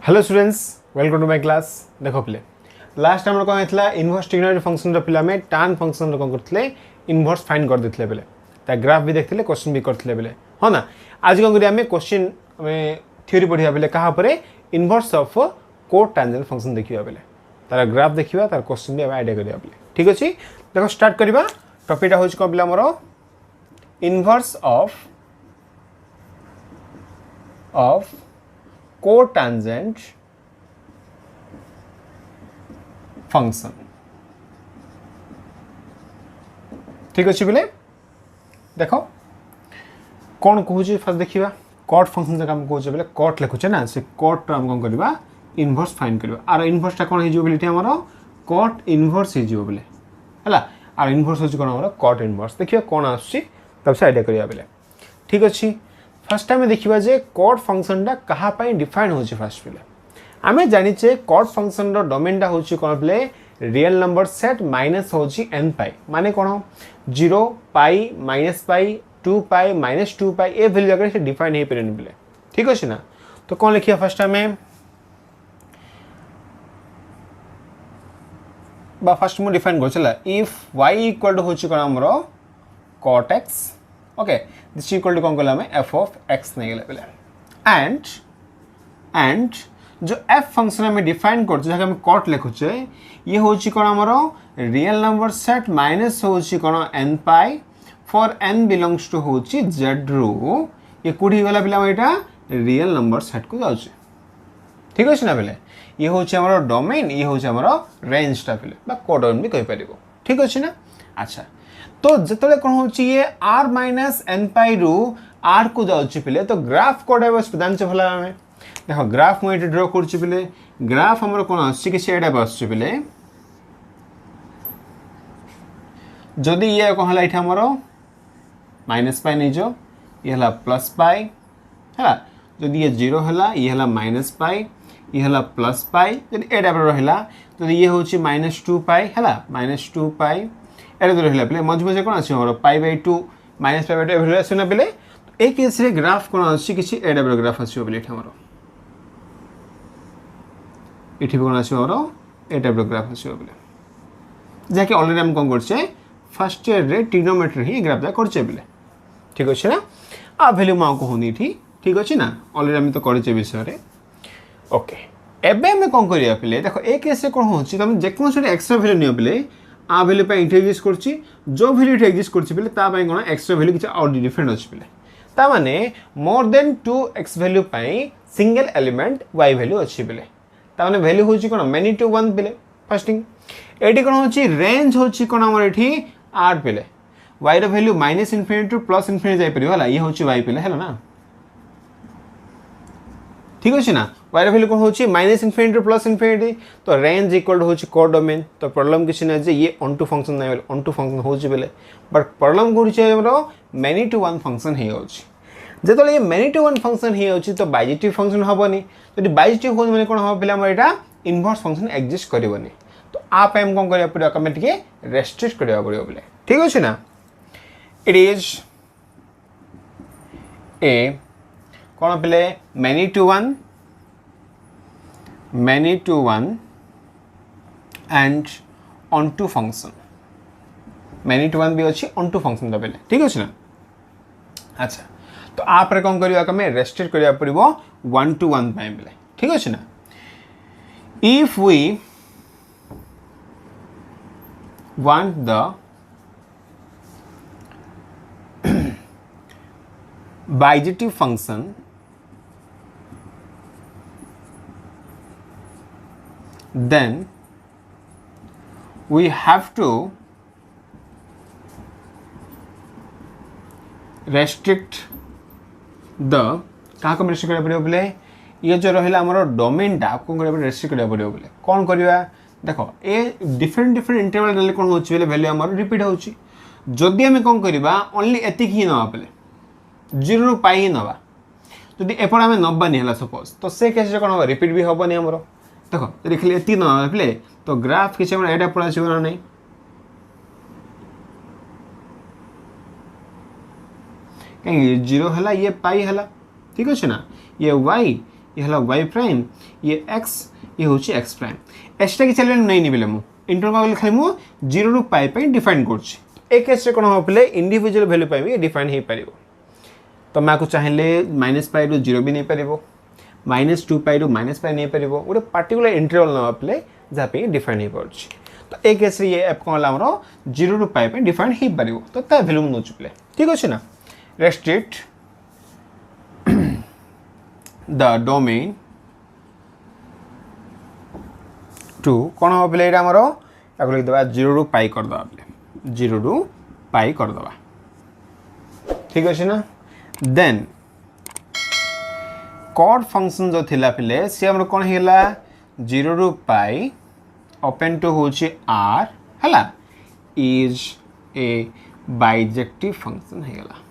Hello students, welcome to my class. देखो पिले last time कौन होता इनवर्स ट्रिग्नोमेट्री फंक्शन पे आम टान फंक्शन कौन करते इनवर्स फाइंड कर देते पे ता ग्राफ भी देखते क्वेश्चन भी करते पे हाँ ना। आज कौन करें क्वेश्चन थ्योरी पढ़ा पे क्या inverse of cotangent function देखा पे तार ग्राफ देखा तार क्वेश्चन भी आइडिया करा पे ठीक अच्छे। देखो स्टार्ट करवा टॉपिकटा हूँ कौन पे मोर इनवर्स ऑफ कोटैंजेंट फंक्शन ठीक अच्छे बोले। देख कौन कहूँ फास्ट देखा कट फंक्शन जगह आम कहूँ बोले कट लिखुचे ना से कट आम कौन करवा इनवर्स फाइंड करवा आर इनवर्सटा कौन हो कट इनवर्स हो बोले है आर इनवर्स हो कौन आम कट इनवर्स देखिए कौन आसुच्ची तब से आइडिया करा बोले ठीक अच्छे। फास्ट टाइम देखा जे कट फंक्शनटा कहाँ डिफाइन हो फास्ट पे आम जाचे कट फंक्शन डोमेनटा हूँ कौन पे रियल नंबर सेट माइनस हूँ एन पाई माने कौन 0 pi minus pi 2 pi minus 2 पाई ए भैल्यू जगह से डिफाइन हो पारे बोले ठीक अच्छे ना। तो कौन लिखिए फास्ट आम फास्ट मुझे डिफाइन कर इफ वाई इक्वल टू हूँ कौन आमर cot x okay this equal to कौन कल एफ ऑफ एक्स नहीं गले एंड जो एफ फंक्शन आम डिफाइन कर कट लिखुचे ये हूँ कौन आमर रियल नंबर सेट माइनस हूँ कौन n pi for n belongs to हूँ जेड रू ये कौटी गला पे यहाँ रियल नंबर सेट को जाऊँ ठीक अच्छे ना पे ये हूँ आमर डोमेन ये हूँ आमर रेंजटा पे कोडोमेन भी कहीपर ठीक अच्छे ना। अच्छा तो जिते कौन हो आर माइनस एन पाई रु आर को जाऊँगी पे तो ग्राफ कौट जान भल आम देख ग्राफ मुझे ड्र कर ग्राफ आमर कौन आसो पे जदि ये कौन है आमर माइनस पाई नहीं जो ये प्लस पाई है जदि ये 0 है ये है माइनस पाई ये है प्लस पाई जब ए टाइप रहा तो ये हूँ माइनस 2 पाई है माइनस 2 पाई एट तो रहा पे मझे मझे कौन आसो pi by 2 minus pi by 2 value आसना पे ए केस ग्राफ कौन आसी ए टाइप ग्राफ आसो पे ये कौन आसो ए टाइप ग्राफ आसो पे जहाँकि अलरेडी आम कौन कर फास्ट इयर रे ट्रिग्नोमेट्री ही ग्राफ करचे पे ठीक अच्छे ना। आ भैल्यू मुझे कहूनी ठीक अच्छे ना अलरेडी आम तो करे विषय ओके। एबे आम कौन करा पे देख ए केस कौन हो तुम जेको एक्सट्रा भैल्यू नियो पे आ भैल्यू इट एक्जिस्ट कर जो भैल्यू इट एक्जिस्ट कर कौन एक्सट्रा भैल्यू किसी और डिफरेंट अच्छे पे ताने more than 2x value single element y value अच्छी पे ताने भैल्यू हूँ कौन मेनी टू 1 पे फास्टिंग ये कौन हो रेंज हूँ कौन आम ये आर पे y value minus infinity to plus infinity जापर ये हूँ y पे है ना ठीक अच्छे ना। y भैल्यू कौन हो minus infinity to plus infinity तो रेंज इक्वल टू हूँ कोडोमेन तो प्रॉब्लम किसी ना ये ऑन टू फंक्शन नहीं ऑन टू फंक्शन हो बट प्रॉब्लम कौन मेनी टू 1 फंक्शन जो ये मेनी टू 1 फंक्शन हो बाइजेटिव फंक्शन हेनी जो बाइजेटिव हो मैंने कौन हम पे यहाँ इनवर्स फंक्शन एक्जिस्ट करनी तो आप कौन करा पड़े रेस्ट्रिक्ट करा पड़ो बोले ठीक अच्छे ना। इट इज ए कौन पे many to 1 and onto function many to 1 भी अच्छी ऑन टू फंक्शन पे ठीक अच्छे ना। अच्छा तो आप कौन करें रेस्ट्रिक्ट करा पड़ो 1 to 1 पे ठीक अच्छे ना। If we want the bijective function then we have to restrict the क्या रेस्ट्रिक्ट करा पड़ो बोले ये जो रहा आमर डोमेनटा कौन करा रेस्ट्रिक्ट करा पड़ो बोले कौन करवा देख ए डिफरेंट इंटरवल रे कौन हो भैल्यू आम रिपीट होदी आम कौन करवा ओनली एतिक ही नवा पे 0 रू पाई ही नवा जदि एपट आम नबानी है सपोज तो से केस कौन हम रिपीट भी हेनी आमर देख जब खाली एति नवा पे तो ग्राफ किसी एटा पड़ा ना नहीं कहीं 0 है ये पाई है ठीक अच्छे ना ये y ये हला y प्राइम ये x ये होची x प्राइम एटा कि चले नहीं नि बेले मु इंटरवल खाली मु 0 रु पाई पे डिफाइन करछि ए केस रे कोन हो पले इंडिविजुअल वैल्यू पाई भी डिफाइन हे परिबो तो मैं को चाहिले -π रु 0 भी नहीं परिबो -2π रु -π नहीं परिबो ओटे पर्टिकुलर इंटरवल न पले जा पे डिफाइन हे परछि तो ए केस रे ये एप कोन ला हमरो 0 रु पाई पे डिफाइन हे परिबो तो ता वैल्यू न चुपले ठीक अछि ना restrict the domain to कौन हम पहले ये आमर या लिख दबा 0 रु पाई कर दबा पहले 0 रु पाई कर दबा ठीक अछि ना देन कॉर्ड फंक्शन जो थिला पहले से हमर कोन हेला 0 रु पाई ओपन टू होची r हला इज ए बाइजेक्टिव फंक्शन हेला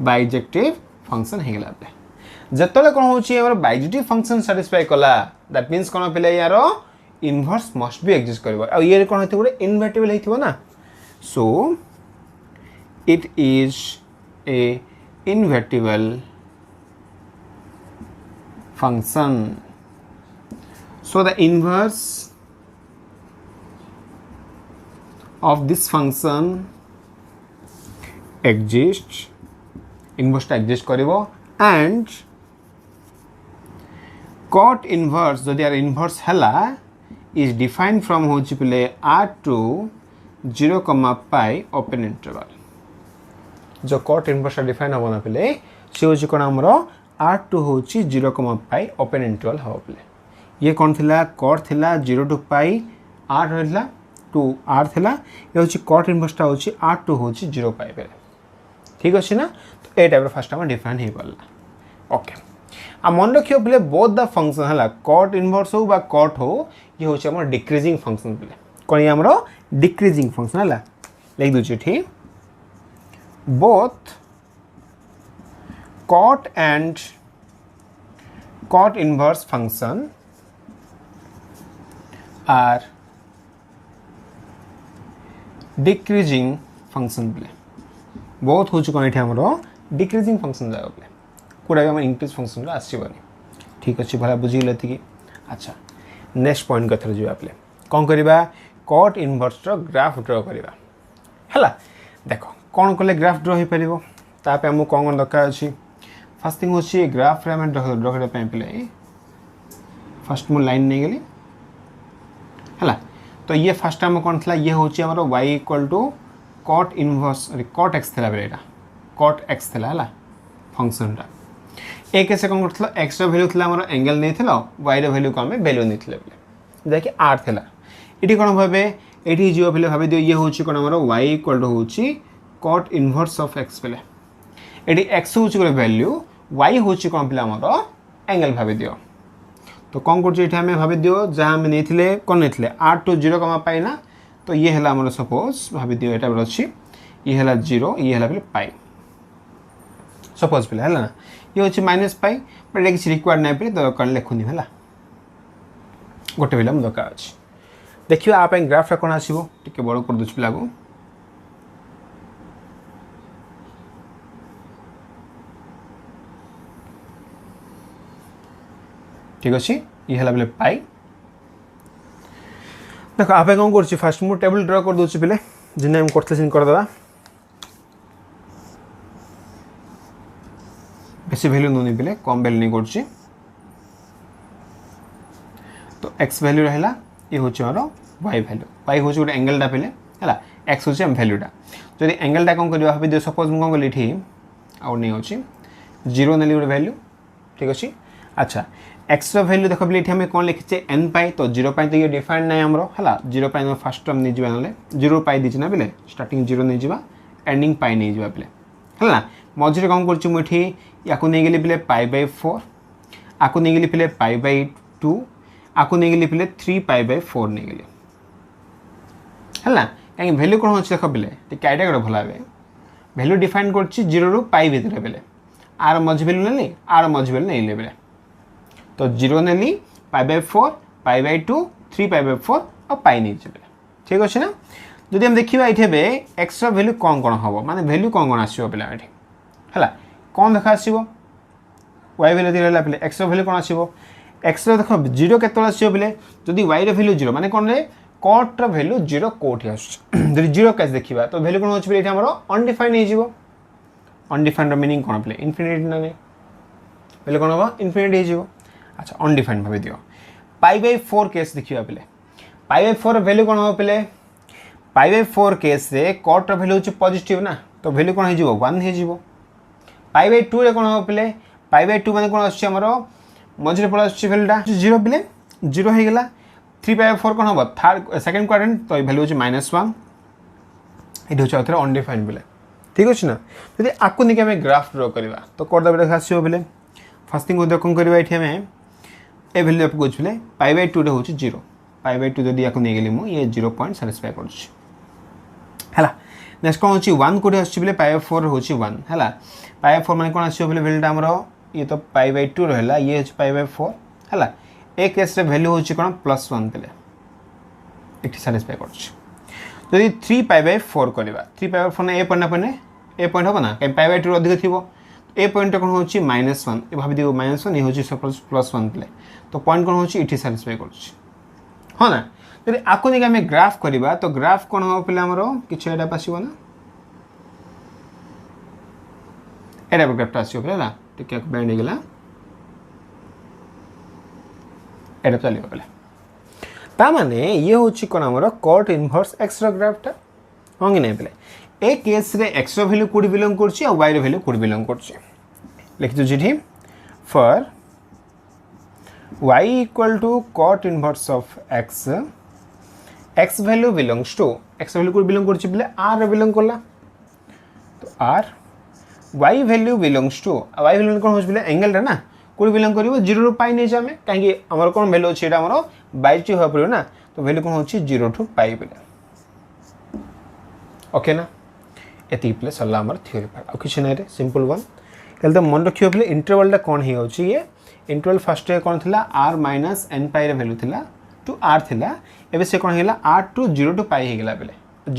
बाइजेक्टिव फंक्शन हेला पे जतले कोन होची हमर बाइजेक्टिव फंक्शन सैटिस्फाई कला दैट मींस कोन पहले यार इनवर्स मस्ट बी एग्जिस्ट करबो आ ये कोन हेतु गुडे इनवर्टिबल हेतिबो ना so it is a invertible function so the inverse of this function exists inverse exist करिवो and cot inverse जदि यार inverse हला is defined from होची पले r to 0, π open interval जो cot inverse डिफाइन हो ना पले से होची कोन हमरो r2 होची 0, π open interval हो पले ये कौन थिला कॉट थिला 0 to π r रहला 2 r थिला ये होची कॉट इनवर्सटा होची r2 होची 0 π पे ठीक अछि ना तो ए टाइप रो फर्स्ट हम डिफाइन हे पड़ला ओके आ मन रखियो पले बोथ द फंक्शन हला कॉट इनवर्स हो बा कॉट हो ये होची हमर डिक्रीजिंग फंक्शन पले कोन ये हमरो डिक्रीजिंग फंक्शन हला लिख दोची ठीक both cot and cot inverse function are decreasing function प्ले बहुत हो चुका है हमरो decreasing function जागा प्ले कोडा हम इंक्रीज फंक्शन रा आसीबनी ठीक अछि भला बुझी लेथि कि अच्छा नेक्स्ट पॉइंट कथर जो आपले कोन करबा कॉट इनवर्स रो ग्राफ ड्रा करबा हला देखो कोन करले ग्राफ ड्रा हे परिबो ता पे हम कोन दरकार अछि फर्स्ट थिंग होछि ग्राफ रे हम ड्रा करे पे प्ले फर्स्ट मु लाइन नै गेली हला तो ये फर्स्ट टाइम कौन था ये होची हमरो y equal to cot inverse cot x थला बेटा cot x थला हला फंक्शन रा एक ऐसे कौन करथला x रा वैल्यू थला हमरो एंगल नै थला y रा वैल्यू कम वैल्यू नै थले देखि r थला एटी कोन भाबे एटी जीव पहले भाबे दियो ये होची कोन हमरो y इक्वल टू होची cot इनवर्स ऑफ x पहले एटी x होची को वैल्यू y होची कोन पहले हमरो एंगल भाबे दियो तो कौन कर हमें भाभी दियो जहाँ हमें नहीं थे कौन नहीं थे r2 0, π ना तो ये है हमर सपोज भाभी दियो एटा अच्छी ये है 0 ये है π सपोज पे है ना ये होची -π बट किसी रिक्वायर्ड नहीं पे तो कौन लिखुनी है गोटे बेला दरकार अच्छे देखिए आप ग्राफ कौन आसो टे बड़ कर दूँ पिला को ठीक अच्छे ये है बोले पाई देख आप कौन कर फास्ट मु टेबल ड्रा कर दूसरी पे जिन हम करते करदे बेसी वैल्यू नहीं पे कम वैल्यू नहीं कर तो x वैल्यू रहा ये हूँ मोर y वैल्यू y हूँ गोटे एंगलटा पे है x हूँ वैल्यूटा जब एंगलटा कौन कर भाई सपोज मुझे कौन कली आउ नहीं अच्छी 0 नेली गोटे वैल्यू ठीक अच्छे अच्छा x वैल्यू देख पे ये कौन लिखीचे n पाई तो 0 पाई तो ये डिफाइन ना आमर है 0 पाई फास्ट टर्म नहीं जावा ना 0 पाई दीची ना पे स्टार्टिंग 0 नहीं जावा एंडिंग पाई नहीं जावा पे है ना मझे कौन कर मुझे या नहीं गली पे π/4 आपको नहीं गली पे π/2 आपको नहीं गली पे 3π/4 नहीं गली है ना कहीं वैल्यू कौन अच्छे देख पे कईटा गोटे भल हे वैल्यू डिफाइन कर 0 रु π भितर पे आर मझ वैल्यू नहीं आर मझ वैल्यू नहीं ले तो 0 नेली π/4 π/2 3π/4 और पाई नहीं चले ठीक अच्छे ना जदि हम देखा ये एक्स वैल्यू कौन कौन हम माने वैल्यू कौन कौन आसो पे है कौन देखा आसो y भैल्यू यदि रहला बेले x रो भैल्यू कोन आसीबो x रो देखो 0 केतल आसीबो बेले जदि y रो भैल्यू 0 माने कोन रे cot रो भैल्यू 0 कोठी आछ जदि 0 केस देखिबा तो भैल्यू कोन होछ बेले एटा हमरो अनडिफाइंड हे जीवो अनडिफाइंड रो मीनिंग कोन बेले इनफिनिटी ना बेले कोन होबो इनफिनिटी हे जीवो अच्छा अनडिफाइंड भाबे दियो π/4 केस देखिबा बेले π/4 वैल्यू कोन हो बेले π/4 केस रे cot रो भैल्यू होछ पॉजिटिव ना तो वैल्यू कोन हे जीवो 1 हे जीवो π/2 रे कोन हो बेले π/2 माने कोन आछी हमरो मझरे पळ आछी वैल्यूटा 0 बेले 0 हे गेला 3/4 कोन हो थर्ड सेकंड क्वाड्रेंट तो वैल्यू होछ -1 इट होछ अथरे अनडिफाइंड बेले ठीक अछि ना यदि आकु निके हम ग्राफ ड्रा करबा तो कोड दबे खासियो बेले फर्स्ट थिंग ओदे कोन करबा इथे हमें ए वैल्यू आपको कुछ बेले π/2 रे होछ 0 π/2 यदि आकु नै गेली मु ये 0 पॉइंट सैटिस्फाई करछ हला नेक्स्ट कोन होछि 1 कोडी आछि बेले π/4 होछि 1 हला π/4 माने कोन आछियो बेले वैल्यूटा हमरो ये तो π/2 रहला ये होछि π/4 हला ए केस रे वैल्यू होछि कोन +1 बेले एठी सैटिस्फाई करछ यदि 3π/4 करबा 3π/4 ने ए पॉइंट होबा ना कै π/2 रो अधिक थिबो ए पॉइंट कोन होछि -1 ए भाबि दियो -1 ए होछि सपोज +1 बेले तो पॉइंट कोन होछि एठी सैटिस्फाई करछ हो ना यदि आकु निके हम ग्राफ करबा तो ग्राफ कोन हो पेले हमरो किछ एटा पासिबो ना एटा ग्राफ आसीबो पेले ना टिके बैंड हे गेला एटा चलिबो पेले ता माने ये होछि कोन हमरो cot इनवर्स x रो ग्राफटा होंगे नै पेले ए केस रे x रो वैल्यू कोड बिलोंग करछि और y रो वैल्यू कोड बिलोंग करछि लिख दो जिठी for y equal to cot inverse of x x value belongs to x value code belong करछि बेले r रे बिलोंग करला तो r y value belongs to y value कोन होछ बेले एंगल रे ना कोड बिलोंग करिवो 0 रो पाई नै जामे काहे हमर कोन वैल्यू अछि एटा हमरो 22 हो पड़ियो ना तो वैल्यू कोन होछि 0 टू पाई बेले ओके ना एति प्लस अल्ला हमर थ्योरी पार्ट आ किछ नै रे सिंपल वन कल तो मन रखियो बेले इंटरवल टा कोन हे होछि ये इंटरवल फर्स्ट रे कोन थिला r - n पाई रे वैल्यू थिला टू r थिला एबे से कोन हेला r टू 0 टू पाई हे गेला बेले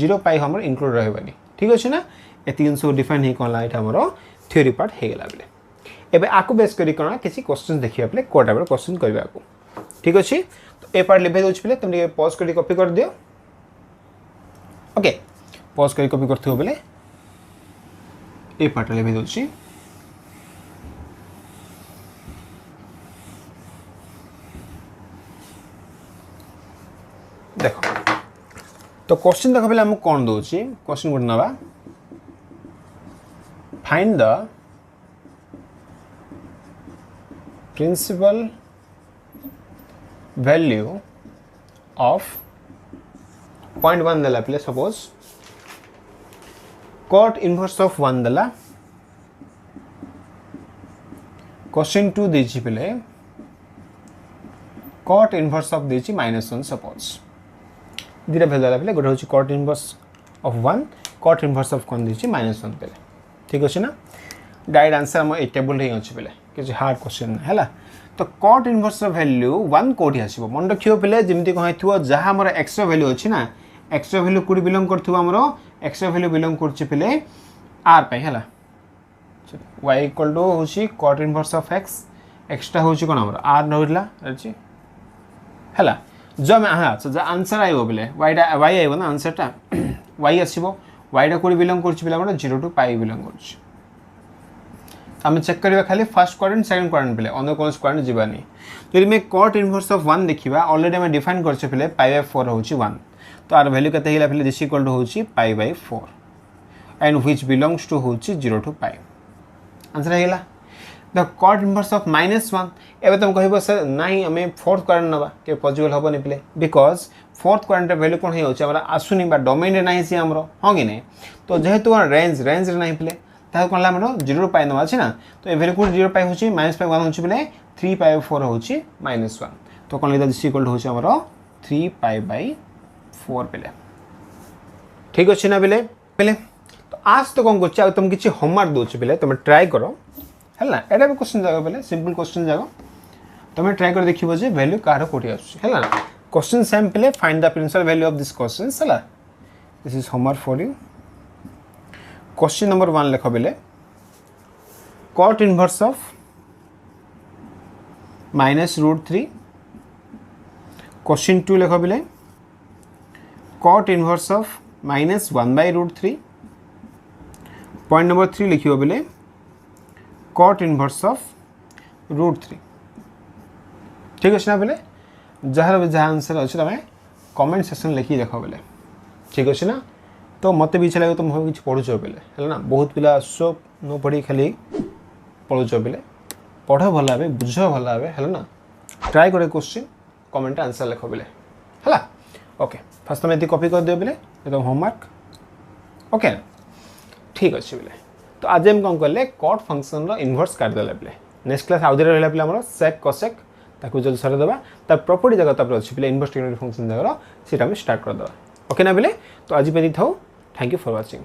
0 पाई हमर इंक्लूड रहबनी ठीक अछि ना एति इनसो डिफाइन हे कोन ला एटा हमरो थ्योरी पार्ट हे गेला बेले एबे आकु बेस करी कोन किछि क्वेश्चन देखिया बेले कोटा बेले क्वेश्चन करबा को ठीक अछि तो ए पार्ट लिखे दोछ बेले तुम ये पॉज करी कॉपी कर दियो ओके पॉज करी कॉपी करथियो बेले ए पार्ट लिखे दोछि देखो तो क्वेश्चन देखो बेले हम कोन दोछि क्वेश्चन गुड नबा find the principal value of 0.1 देला play suppose cot inverse of 1 देला क्वेश्चन 2 देछि प्ले cot inverse of देछि -1 सपोज दिरा भेल देला प्ले गोटे होछि cot inverse of 1 cot inverse of कोन देछि -1 प्ले ठीक अछि ना डायरेक्ट आंसर हम ए टेबल रे अछि प्ले किछ हार्ड क्वेश्चन हैला तो cot इनवर्स वैल्यू 1 कोठी आसीबो मन रखियो पले जेमति कहैथुओ जहा हमर x रो वैल्यू अछि ना x रो वैल्यू कोडी बिलोंग करथुओ हमरो x रो वैल्यू बिलोंग करछि पले r पय हैला y इक्वल टू होछि cot inverse of x x टा होछि कोन हमरो r नहिला अछि हैला जो मैं हां सो ज आंसर आइबो पले y आइबो ना आंसर टा y आसीबो y टा कोडी बिलोंग करछि पले हमरो 0 टू पाई बिलोंग करछि हम चेक करबा खाली फर्स्ट क्वाड्रेंट सेकंड क्वाड्रेंट पले अन्य कोन क्वाड्रेंट जीवानी यदि मैं cot इनवर्स ऑफ 1 देखिबा ऑलरेडी हम डिफाइन करछे पले π/4 होछि 1 तो आर वैल्यू कते हिला पले दिस इक्वल टू होछि π/4 एंड व्हिच बिलोंग्स टू होछि 0 टू पाई आंसर हिला द cot इनवर्स ऑफ -1 एबे तुम कहबो सर नाही हमें फोर्थ क्वाड्रेंट नबा के पॉसिबल होबो नै पले बिकॉज़ फोर्थ क्वाड्रेंट वैल्यू कोन हे होछि हमरा आसुनी बा डोमेन रे नाही सी हमरो होगी नै तो जेहेतु रेंज रे नाही पले ता कोन ला हमरो 0 पाई नवा छै ना तो ए वैल्यू कोन 0 पाई होछि -1 होछि बले 3π/4 होछि -1 तो कोन लिदा दिस इक्वल टू होछि हमरो 3π/4 पले ठीक अछि ना पले तो आज तो कोन करछि तुम किछि होमवर्क दोछि पले तुम ट्राई करो हैला एटा भी क्वेश्चन जागा पले सिंपल क्वेश्चन जागा तुम ट्राई कर देखिबो जे वैल्यू कार कोठी आछि हैला क्वेश्चन सेम पले find the principal value of this question हैला this is homework for you question number 1 लिखो बेले cot inverse of -√3 क्वेश्चन 2 लिख बिले cot inverse of -1/√3 point number 3 लिखियो बिले cot इनवर्स ऑफ √3 ठीक अच्छे ना बेले जार भी जहाँ आंसर अच्छे तुम कमेंट सेक्शन लिखी देख बेले ठीक अच्छे ना तो मत भी इच्छा लगे तुम किसी पढ़ुच बेले है ना बहुत पिला आस न पढ़ी खाली पढ़ुच बेले पढ़ भल भाव बुझ भल भाव है ना ट्राए करे क्वेश्चन कमेंट आंसर लिख बेले है ओके फास्ट तुम ये कॉपी कर दियो बेले एकदम होमवर्क ओके ठीक अच्छे बेले तो आज हम कौन कले कट फंक्शन इनवर्स काटिदेले बेले नेक्स्ट क्लास आउे रहा पे आम सेक कसेक ताकू जल्दी सरदेवा तार प्रॉपर्टी जगह अच्छे पे इनवर्स ट्रिग्नोमेट्रिक फंक्शन जगह सीटा स्टार्ट करदे ओके ना बेले तो आज पे था थैंक यू फॉर वाचिंग।